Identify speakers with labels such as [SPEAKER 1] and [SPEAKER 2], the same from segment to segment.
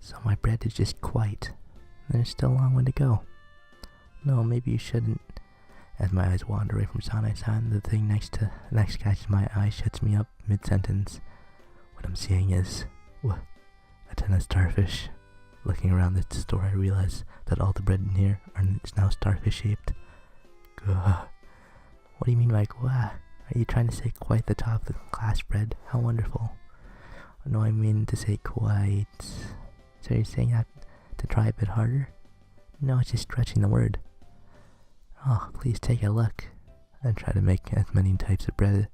[SPEAKER 1] So my bread is just quite. There's still a long way to go. No, maybe you shouldn't. As my eyes wander away from Sane-san, the thing next catches my eye, shuts me up mid-sentence. What I'm seeing is a ton of starfish. Looking around the store, I realize that all the bread in here is now starfish-shaped. Gah. What do you mean by gah? Are you trying to say quite the top of the class bread? How wonderful. No, I mean to say quite. So you're saying that to try a bit harder? No, it's just stretching the word. Oh, please take a look and try to make as many types of bread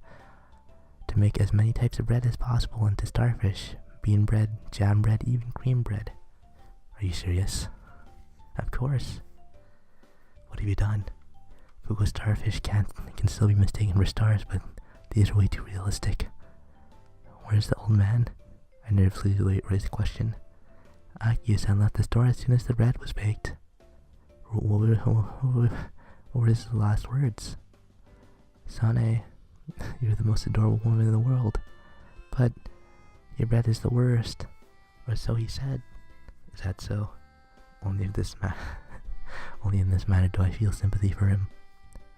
[SPEAKER 1] as possible into starfish, bean bread, jam bread, even cream bread. Are you serious? Of course. What have you done? Fugo starfish can still be mistaken for stars, but these are way too realistic. Where's the old man? I nervously raised the question. Akio-san left the store as soon as the bread was baked. What were his last words? Sane, you're the most adorable woman in the world, but your bread is the worst. Or so he said. Is that so? Only in this manner do I feel sympathy for him.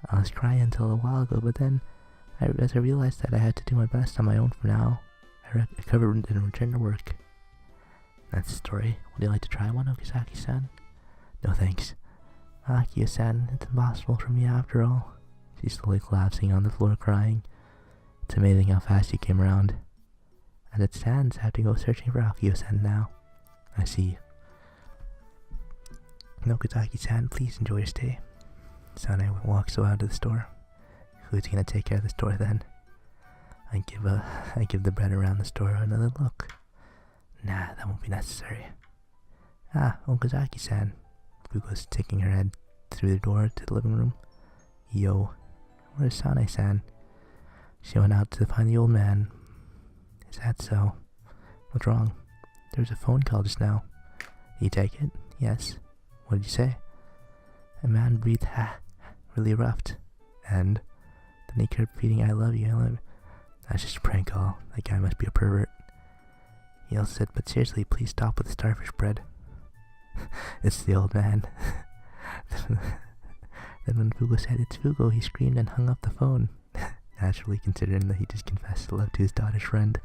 [SPEAKER 1] I was crying until a while ago, but then, as I realized that I had to do my best on my own for now, I recovered and returned to work. That's the story. Would you like to try one, Okazaki-san? No thanks. Akio-san, it's impossible for me after all. She's slowly collapsing on the floor crying. It's amazing how fast you came around. As it stands, I have to go searching for Akio-san now. I see. Okazaki-san, please enjoy your stay. Sane walks out of the store. Who's gonna take care of the store then? I give the bread around the store another look. Nah, that won't be necessary. Okazaki-san. Fugo's sticking her head through the door to the living room. Yo, where's Sane-san? She went out to find the old man. Is that so? What's wrong? There was a phone call just now. You take it? Yes. What did you say? A man breathed really rough, and then he kept repeating, I love you, I love you. That's just a prank call. That guy must be a pervert. He also said, but seriously, please stop with the starfish bread. It's the old man. Then when Fugo said it's Fugo, he screamed and hung up the phone. Naturally, considering that he just confessed love to his daughter's friend.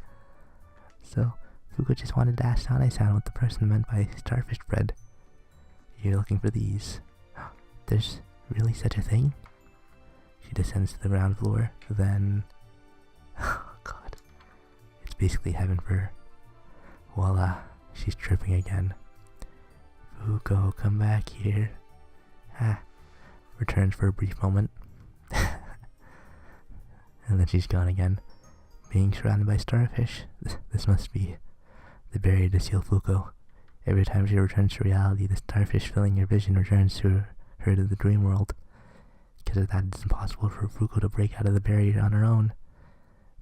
[SPEAKER 1] So, Fugo just wanted to ask Sane-san what the person meant by starfish bread. You're looking for these. There's really such a thing? She descends to the ground floor, then... Oh god. It's basically heaven for her. Voila, she's tripping again. Fugo, come back here. Returns for a brief moment. And then she's gone again. Being surrounded by starfish. This must be the barrier to seal Fugo. Every time she returns to reality, the starfish filling her vision returns to her to the dream world. Because of that, it's impossible for Fugo to break out of the barrier on her own.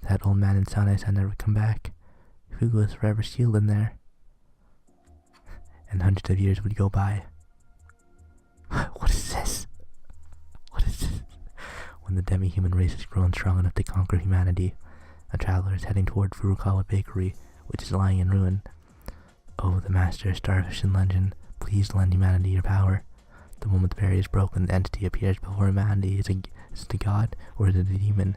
[SPEAKER 1] That old man and Sane-san never come back. Fugo is forever sealed in there. And hundreds of years would go by. What is this? What is this? When the demi-human race has grown strong enough to conquer humanity, a traveler is heading toward Furukawa Bakery, which is lying in ruin. Oh, the master starfish in legend, please lend humanity your power. The moment the barrier is broken, the entity appears before humanity. Is it a god or is it a demon?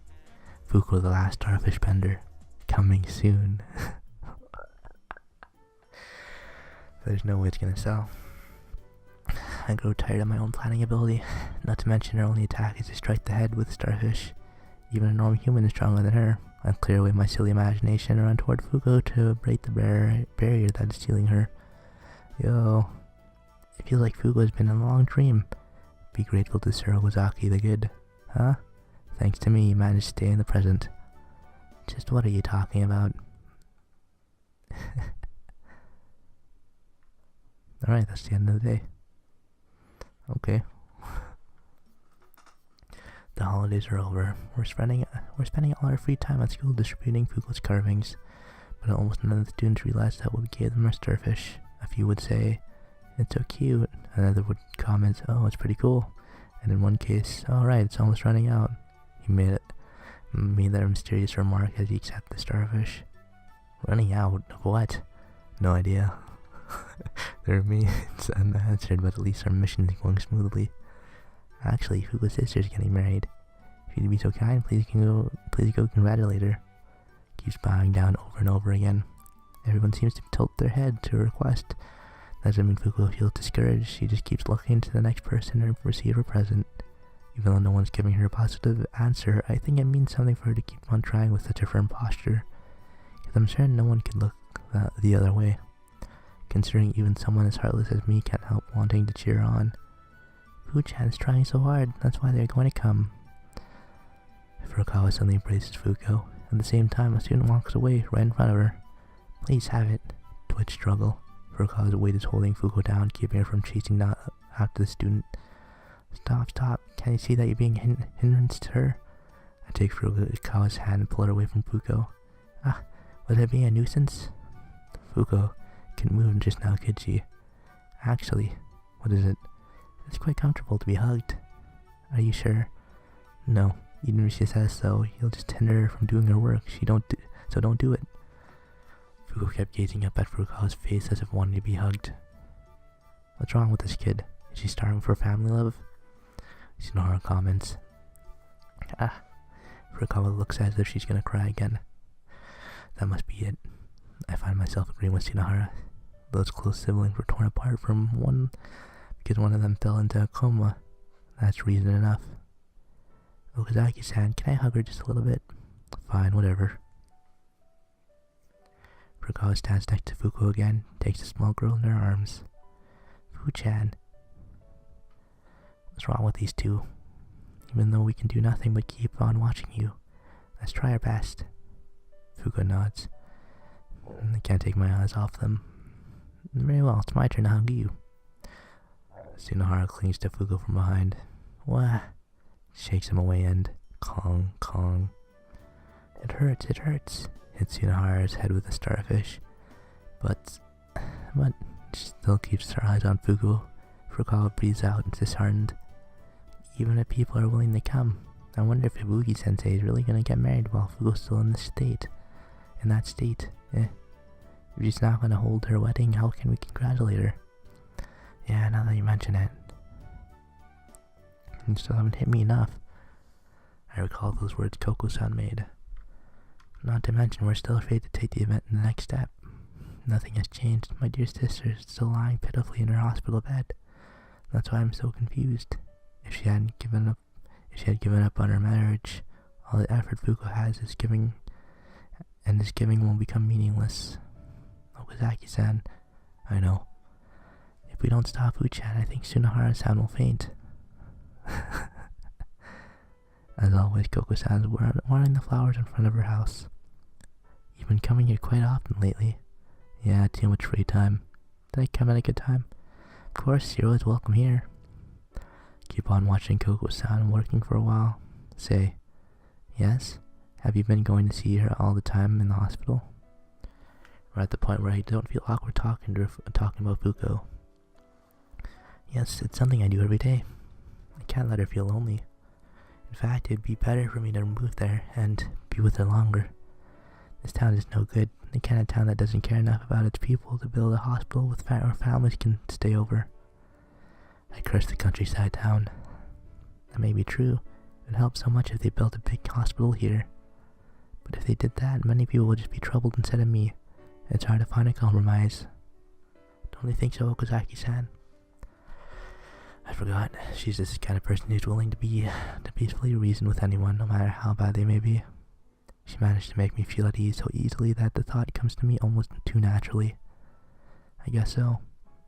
[SPEAKER 1] Fuko, the last starfish bender, coming soon. There's no way it's gonna sell. I grow tired of my own planning ability. Not to mention her only attack is to strike the head with a starfish. Even a normal human is stronger than her. I clear away my silly imagination and run toward Fuko to break the barrier that is stealing her. Yo, it feels like Fugo has been in a long dream. Be grateful to Sir Ozaki the Good. Huh? Thanks to me, you managed to stay in the present. Just what are you talking about? Alright, that's the end of the day. Okay. The holidays are over. We're spending all our free time at school distributing Fugo's carvings, but almost none of the students realized that what we gave them are starfish. A few would say, "It's so cute," another would comment, "Oh, it's pretty cool," and in one case, "Oh right, it's almost running out." He made that mysterious remark as he accepted the starfish. Running out of what? No idea. There remains unanswered, but at least our mission is going smoothly. Actually, Fugo's sister's getting married. If you'd be so kind, please go congratulate her. Keeps bowing down over and over again. Everyone seems to tilt their head to her request. That doesn't mean Fugo feels discouraged. She just keeps looking to the next person to receive her present. Even though no one's giving her a positive answer, I think it means something for her to keep on trying with such a firm posture. Because I'm certain no one could look the other way. Considering even someone as heartless as me can't help wanting to cheer on. Fuchan is trying so hard, that's why they're going to come. Furukawa suddenly embraces Fuko. At the same time, a student walks away right in front of her. Please have it. Twitch struggle. Furukawa's weight is holding Fuko down, keeping her from chasing after the student. Stop. Can't you see that you're being hindrance to her? I take Furukawa's hand and pull her away from Fuko. Was I being a nuisance? Fuko couldn't move just now, could she? Actually, what is it? It's quite comfortable to be hugged. Are you sure? No, even if she says so, you'll just hinder her from doing her work. So don't do it. Fuko kept gazing up at Furukawa's face as if wanting to be hugged. What's wrong with this kid? Is she starving for family love? Shinohara comments. Furukawa looks as if she's gonna cry again. That must be it. I find myself agreeing with Shinohara. Those close siblings were torn apart because one of them fell into a coma. That's reason enough. Okazaki-san, can I hug her just a little bit? Fine, whatever. Furukawa stands next to Fuko again, takes the small girl in her arms. Fu-chan. What's wrong with these two? Even though we can do nothing but keep on watching you, let's try our best. Fuko nods. I can't take my eyes off them. Very well, it's my turn to hug you. Shinohara clings to Fuko from behind. Wah! Shakes him away and Kong. It hurts. Hits Shinohara's head with a starfish. But she still keeps her eyes on Fuko. Furukawa breathes out, disheartened. Even if people are willing to come, I wonder if Ibuki-sensei is really gonna get married while Fugo's still in that state. If she's not gonna hold her wedding, how can we congratulate her? Yeah, now that you mention it. You still haven't hit me enough. I recall those words Koko-san made. Not to mention, we're still afraid to take the event in the next step. Nothing has changed. My dear sister is still lying pitifully in her hospital bed. That's why I'm so confused. If she had given up on her marriage, all the effort Fuko has is giving, and this giving will become meaningless. Okazaki-san, I know. If we don't stop Fu-chan, I think Shinohara-san will faint. As always, Koko-san is watering the flowers in front of her house. You've been coming here quite often lately. Yeah, too much free time. Did I come at a good time? Of course, you're always welcome here. Keep on watching Koko-san working for a while. Say, yes? Have you been going to see her all the time in the hospital? We're at the point where I don't feel awkward talking about Fuko. Yes, it's something I do every day. I can't let her feel lonely. In fact, it'd be better for me to move there and be with her longer. This town is no good. The kind of town that doesn't care enough about its people to build a hospital where families can stay over. I curse the countryside town. That may be true. It would help so much if they built a big hospital here. But if they did that, many people would just be troubled instead of me. It's hard to find a compromise. Don't you think so, Okazaki-san? I forgot. She's this kind of person who's willing to peacefully reason with anyone, no matter how bad they may be. She managed to make me feel at ease so easily that the thought comes to me almost too naturally. I guess so.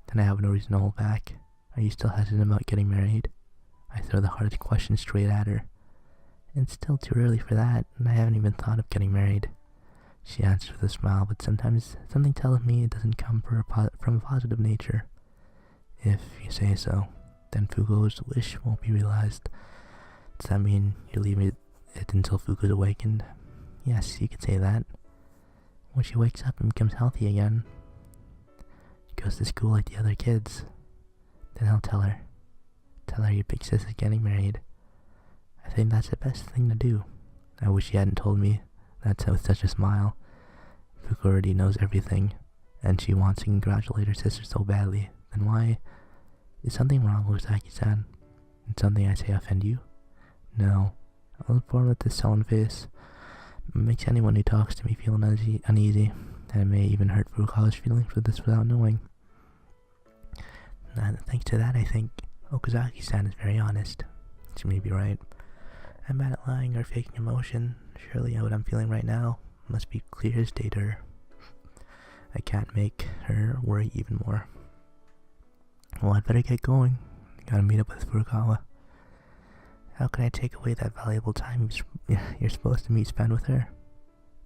[SPEAKER 1] Then I have no reason to hold back. Are you still hesitant about getting married? I throw the hardest question straight at her. It's still too early for that, and I haven't even thought of getting married. She answers with a smile, but sometimes something tells me it doesn't come from a positive nature. If you say so, then Fugo's wish won't be realized. Does that mean you're leaving it until Fugo's awakened? Yes, you could say that. When she wakes up and becomes healthy again, she goes to school like the other kids. Then I'll tell her. Tell her your big sis is getting married. I think that's the best thing to do. I wish she hadn't told me that with such a smile. Fuko already knows everything, and she wants to congratulate her sister so badly, then why? Is something wrong with Okazaki-san? Did something I say offend you? No. I was born with this sullen face. It makes anyone who talks to me feel uneasy, and it may even hurt Furukawa's feelings for this without knowing. And thanks to that, I think Okazaki-san is very honest. She may be right. I'm bad at lying or faking emotion. Surely what I'm feeling right now must be clear as day to her. I can't make her worry even more. Well, I'd better get going. Gotta meet up with Furukawa. How can I take away that valuable time you're supposed to spend with her?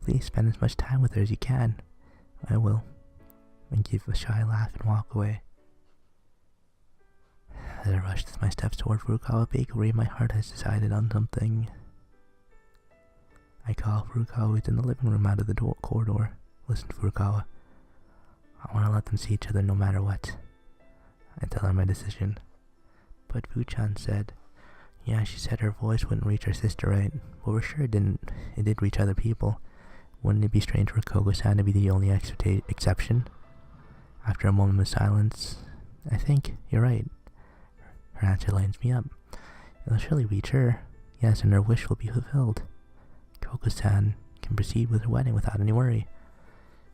[SPEAKER 1] Please spend as much time with her as you can. I will. And give a shy laugh and walk away. As I rush my steps toward Furukawa Bakery, my heart has decided on something. I call Furukawa, who's in the living room, out of the corridor. Listen, Furukawa. I want to let them see each other no matter what. I tell her my decision. But Fu-chan said, yeah, she said her voice wouldn't reach her sister right, but we're sure it didn't. It did reach other people. Wouldn't it be strange for Koko-san to be the only exception? After a moment of silence, I think you're right. Her answer lines me up. It'll surely reach her. Yes, and her wish will be fulfilled. Koko-san can proceed with her wedding without any worry.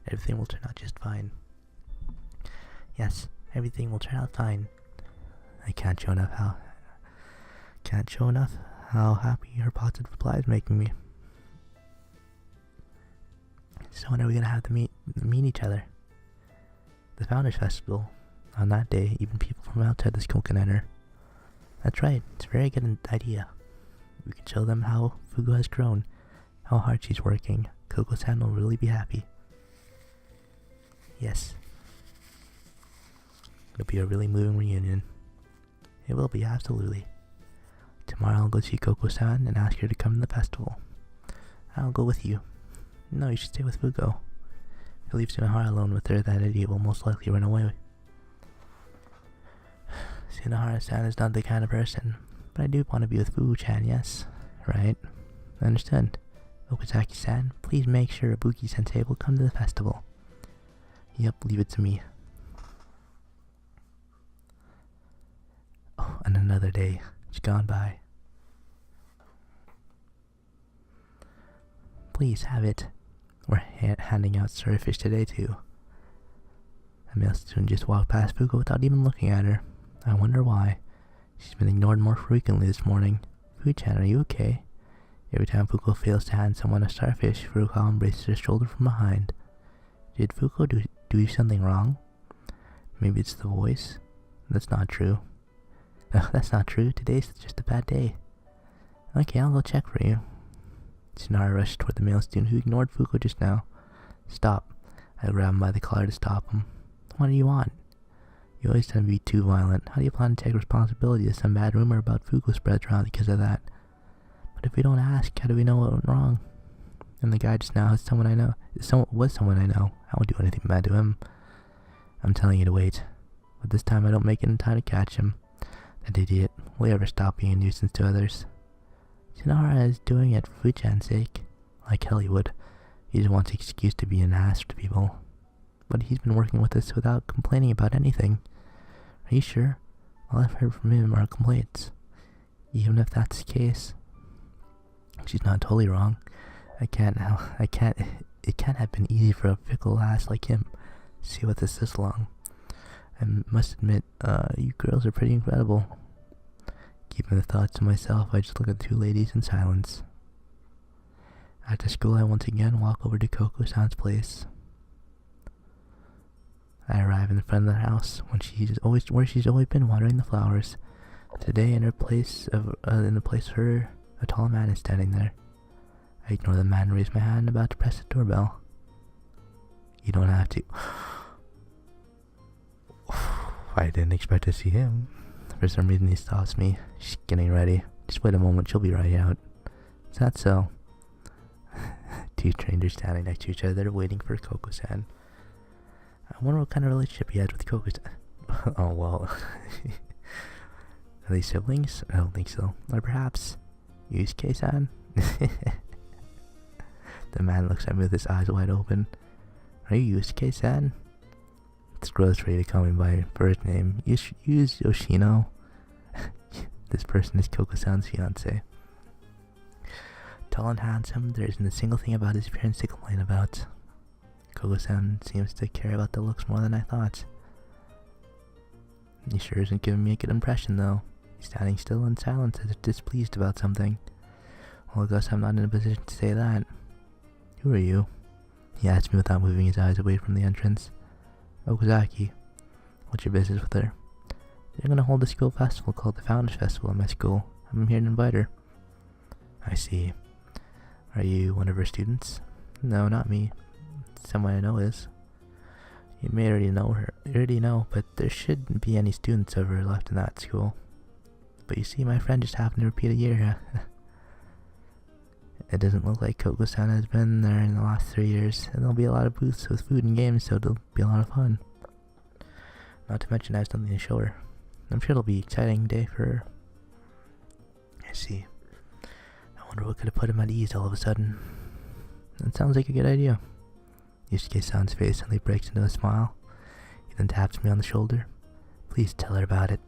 [SPEAKER 1] Everything will turn out just fine. Yes, everything will turn out fine. I can't show enough how happy her positive reply is making me. So when are we gonna have to meet each other? The Founders Festival. On that day, even people from outside the school can enter. That's right, it's a very good idea. We can show them how Fugo has grown, how hard she's working. Koko-san will really be happy. Yes. It'll be a really moving reunion. It will be, absolutely. Tomorrow I'll go see Koko-san and ask her to come to the festival. I'll go with you. No, you should stay with Fugo. If you leave Tsunohara alone with her, that idiot will most likely run away. Tsunohara-san is not the kind of person, but I do want to be with Fugu-chan, yes. Right? I understand. Okazaki-san, please make sure Ibuki-sensei will come to the festival. Yep, leave it to me. Oh, and another day. It's gone by. Please have it. We're handing out starfish today too. A male student just walked past Fugo without even looking at her. I wonder why. She's been ignored more frequently this morning. Fu-chan, are you okay? Every time Fugo fails to hand someone a starfish, Furukawa embraces her shoulder from behind. Did Fugo do something wrong? Maybe it's the voice? That's not true. That's not true. Today's just a bad day. Okay, I'll go check for you. Tsunara rushed toward the male student who ignored Fugo just now. Stop. I grabbed him by the collar to stop him. What do you want? You always tend to be too violent. How do you plan to take responsibility if some bad rumor about Fugo spreads around because of that? But if we don't ask, how do we know what went wrong? And the guy just now is someone I know. Was someone I know. I won't do anything bad to him. I'm telling you to wait. But this time I don't make it in time to catch him. That idiot. Will he ever stop being a nuisance to others? Tsunohara is doing it for Fu-chan's sake. Like hell he would. He just wants an excuse to be an ass to people. But he's been working with us without complaining about anything. Are you sure? All I've heard from him are complaints. Even if that's the case, she's not totally wrong. It can't have been easy for a fickle ass like him to see with us this long. I must admit, you girls are pretty incredible. Keeping the thoughts to myself, I just look at the two ladies in silence. After school, I once again walk over to Koko-san's place. I arrive in front of the house where she's always been watering the flowers. Today, in the place of her, a tall man is standing there. I ignore the man and raise my hand, about to press the doorbell. You don't have to. I didn't expect to see him. For some reason he stops me. She's getting ready. Just wait a moment, she'll be right out. Is that so? Two strangers standing next to each other waiting for Koko-san. I wonder what kind of relationship he has with Koko-san. Oh well. Are they siblings? I don't think so. Or perhaps Yusuke-san? The man looks at me with his eyes wide open. Are you Yusuke-san? It's gross for you to call me by my first name. You should use Yoshino. This person is Koko-san's fiance. Tall and handsome, there isn't a single thing about his appearance to complain about. Koko-san seems to care about the looks more than I thought. He sure isn't giving me a good impression, though. He's standing still in silence as if displeased about something. Well, I guess I'm not in a position to say that. Who are you? He asked me without moving his eyes away from the entrance. Okazaki. What's your business with her? They're gonna hold a school festival called the Founders Festival at my school. I'm here to invite her. I see. Are you one of her students? No, not me. Someone I know is. You may already know her. You already know, but there shouldn't be any students of her left in that school. But you see, my friend just happened to repeat a year. It doesn't look like Koko-san has been there in the last 3 years, and there'll be a lot of booths with food and games, so it'll be a lot of fun. Not to mention I have something to show her. I'm sure it'll be an exciting day for her. I see. I wonder what could have put him at ease all of a sudden. That sounds like a good idea. Yusuke-san's face suddenly breaks into a smile. He then taps me on the shoulder. Please tell her about it.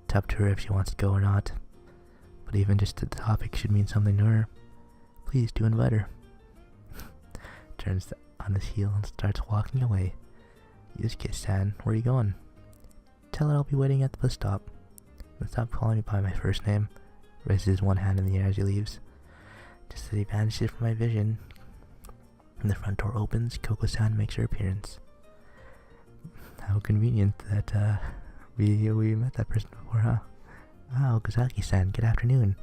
[SPEAKER 1] It's up to her if she wants to go or not. But even just the topic should mean something to her. Please do invite her. Turns on his heel and starts walking away. Yusuke-san, where are you going? Tell her I'll be waiting at the bus stop. And stop calling me by my first name. Raises one hand in the air as he leaves. Just as he vanishes from my vision, and the front door opens, Koko-san makes her appearance. How convenient that we met that person before, huh? Ah, Okazaki-san, good afternoon.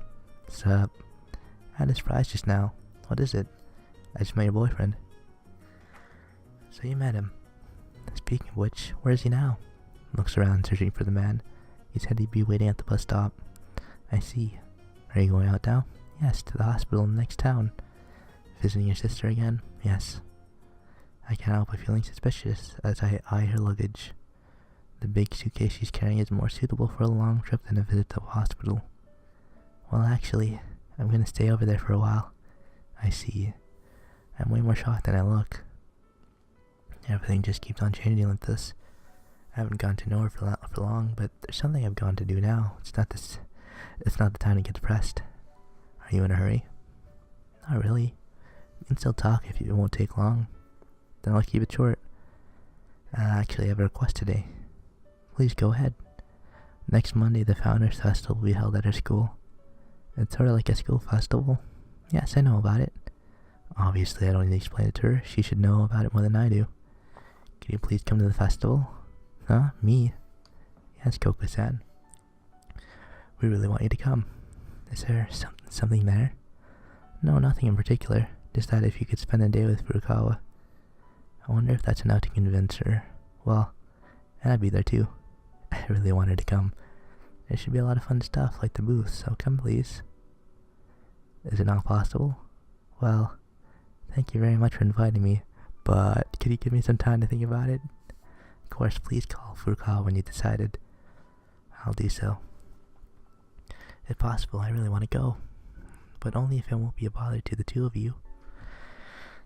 [SPEAKER 1] Sup? I had a surprise just now. What is it? I just met your boyfriend. So you met him. Speaking of which, where is he now? Looks around, searching for the man. He said he'd be waiting at the bus stop. I see. Are you going out now? Yes, to the hospital in the next town. Visiting your sister again? Yes. I can't help but feeling suspicious as I eye her luggage. The big suitcase she's carrying is more suitable for a long trip than a visit to a hospital. Well, actually, I'm going to stay over there for a while. I see. I'm way more shocked than I look. Everything just keeps on changing like this. I haven't gone to know her for long, but there's something I've gone to do now. It's not the time to get depressed. Are you in a hurry? Not really. We can still talk if it won't take long. Then I'll keep it short. Actually, I have a request today. Please go ahead. Next Monday, the Founders Festival will be held at our school. It's sort of like a school festival. Yes, I know about it. Obviously, I don't need to explain it to her. She should know about it more than I do. Can you please come to the festival? Huh? Me? Yes, Koko-san. We really want you to come. Is there something there? No, nothing in particular. Just that if you could spend a day with Furukawa. I wonder if that's enough to convince her. Well, and I'd be there too. I really want her to come. There should be a lot of fun stuff like the booth, so come please. Is it not possible? Well, thank you very much for inviting me, but could you give me some time to think about it? Of course, please call Furukawa when you decided. I'll do so. If possible, I really want to go, but only if it won't be a bother to the two of you.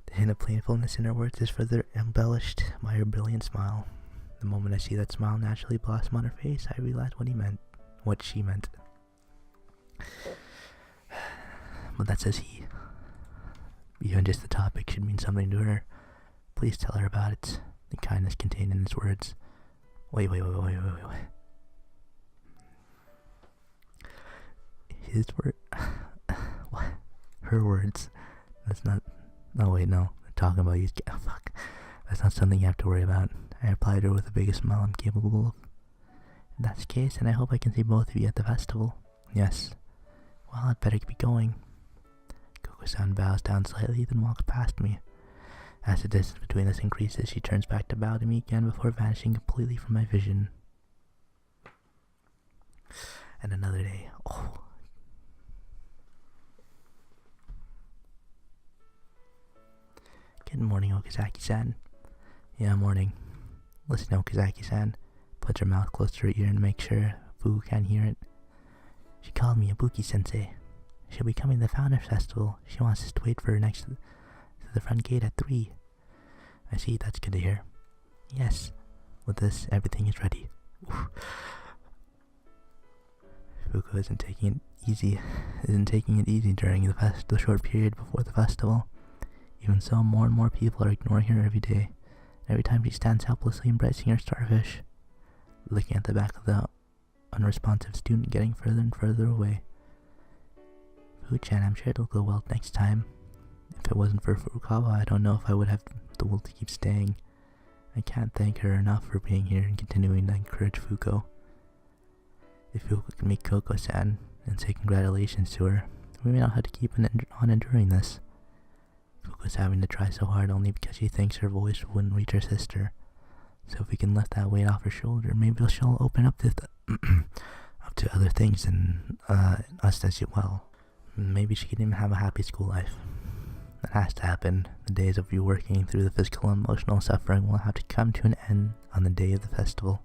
[SPEAKER 1] The hint of painfulness in her words is further embellished by her brilliant smile. The moment I see that smile naturally blossom on her face, I realize what she meant. But that says he. Even just the topic should mean something to her. Please tell her about it. The kindness contained in his words. Wait. His word. What? Her words. That's not. Oh wait, no. I'm talking about you. Oh, fuck. That's not something you have to worry about. I replied to her with the biggest smile I'm capable of. If that's the case, then I hope I can see both of you at the festival. Yes. Well, I'd better be going. Koko-san bows down slightly, then walks past me. As the distance between us increases, she turns back to bow to me again before vanishing completely from my vision. And another day. Oh. Good morning, Okazaki-san. Yeah, morning. Listen, Okazaki-san. Puts her mouth close to her ear and makes sure Fu can't hear it. She called me Ibuki-sensei. She'll be coming to the Founders Festival. She wants us to wait for her next to the front gate at 3. I see, that's good to hear. Yes. With this, everything is ready. Fuko isn't taking it easy during the short period before the festival. Even so, more and more people are ignoring her every day. Every time she stands helplessly embracing her starfish, looking at the back of the unresponsive student getting further and further away. Fu-chan, I'm sure it'll go well next time. If it wasn't for Furukawa, I don't know if I would have the will to keep staying. I can't thank her enough for being here and continuing to encourage Fuko. If Fuko can meet Koko-san and say congratulations to her, we may not have to keep on enduring this. Fuko's having to try so hard only because she thinks her voice wouldn't reach her sister. So if we can lift that weight off her shoulder, maybe she'll open up to up to other things and us as well. Maybe she can even have a happy school life. That has to happen. The days of you working through the physical and emotional suffering will have to come to an end on the day of the festival.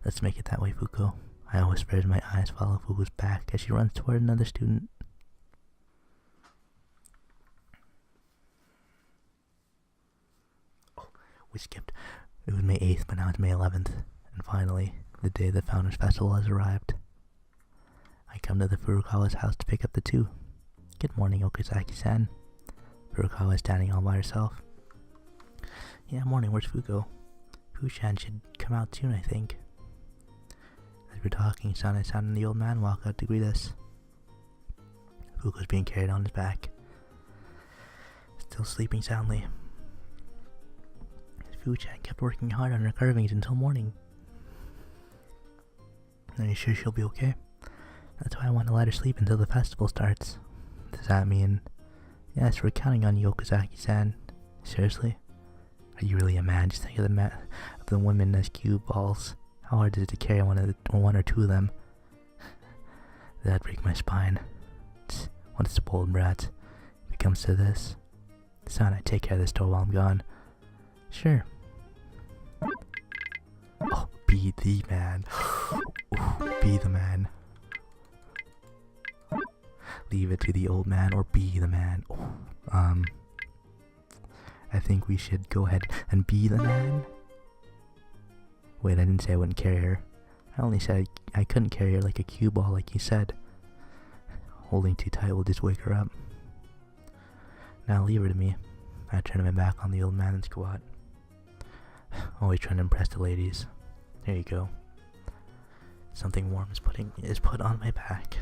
[SPEAKER 1] Let's make it that way, Fuko. I whisper as my eyes follow Fuko's back as she runs toward another student. Oh, we skipped. It was May 8th, but now it's May 11th. And finally, the day the Founders Festival has arrived. I come to the Furukawa's house to pick up the two. Good morning, Okazaki-san. Furukawa is standing all by herself. Yeah, morning, where's Fuko? Fu-chan should come out soon, I think. As we're talking, Sane-san and the old man walk out to greet us. Fuko's being carried on his back, still sleeping soundly. Fu-chan kept working hard on her carvings until morning. Are you sure she'll be okay? That's why I want to let her sleep until the festival starts. Does that mean... Yes, we're counting on you, Okazaki-san. Seriously? Are you really a man? Just think of the women as cue balls. How hard is it to carry one or two of them? That'd break my spine. What a spoiled brat. If it comes to this. Son, I take care of this door while I'm gone. Sure. Oh, be the man. Ooh, be the man. Leave it to the old man or be the man. Oh, I think we should go ahead and be the man. Wait, I didn't say I wouldn't carry her. I only said I couldn't carry her like a cue ball like you said. Holding too tight will just wake her up. Now leave her to me. I turn my back on the old man and squat. Always trying to impress the ladies. There you go. Something warm is put on my back.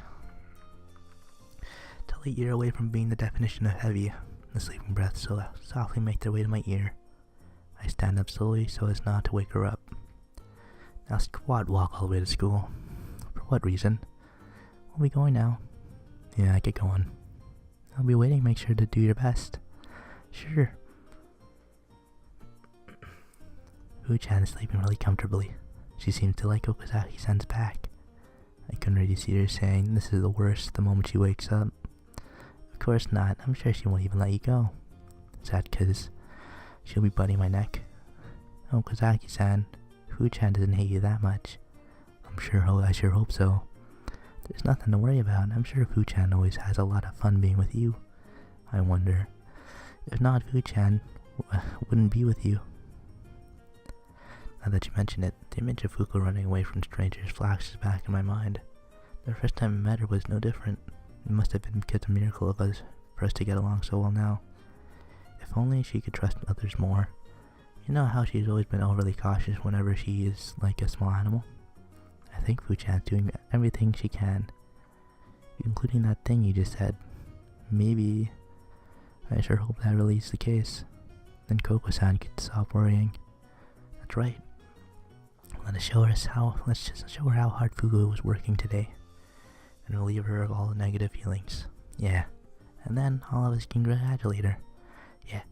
[SPEAKER 1] Till a year away from being the definition of heavy, the sleeping breaths so softly make their way to my ear. I stand up slowly so as not to wake her up. Now squat walk all the way to school. For what reason? We'll be going now. Yeah, get going. I'll be waiting, make sure to do your best. Sure. Fu-chan is sleeping really comfortably. She seems to like Okazaki-san's back. I can already see her saying this is the worst the moment she wakes up. Of course not, I'm sure she won't even let you go. Is that cause she'll be butting my neck? Okazaki-san, Fu-chan doesn't hate you that much. I sure hope so. There's nothing to worry about. I'm sure Fu-chan always has a lot of fun being with you. I wonder, if not Fu-chan, wouldn't be with you. Now that you mention it, the image of Fuko running away from strangers flashes back in my mind. The first time I met her was no different. It must have been because of a miracle of us for us to get along so well now. If only she could trust others more. You know how she's always been overly cautious whenever she is like a small animal? I think Fu-chan's doing everything she can, including that thing you just said. Maybe. I sure hope that really is the case. Then Koko-san could stop worrying. That's right. Let's just show her how hard Fuko was working today, and relieve her of all the negative feelings. Yeah, and then all of us can congratulate her. Yeah,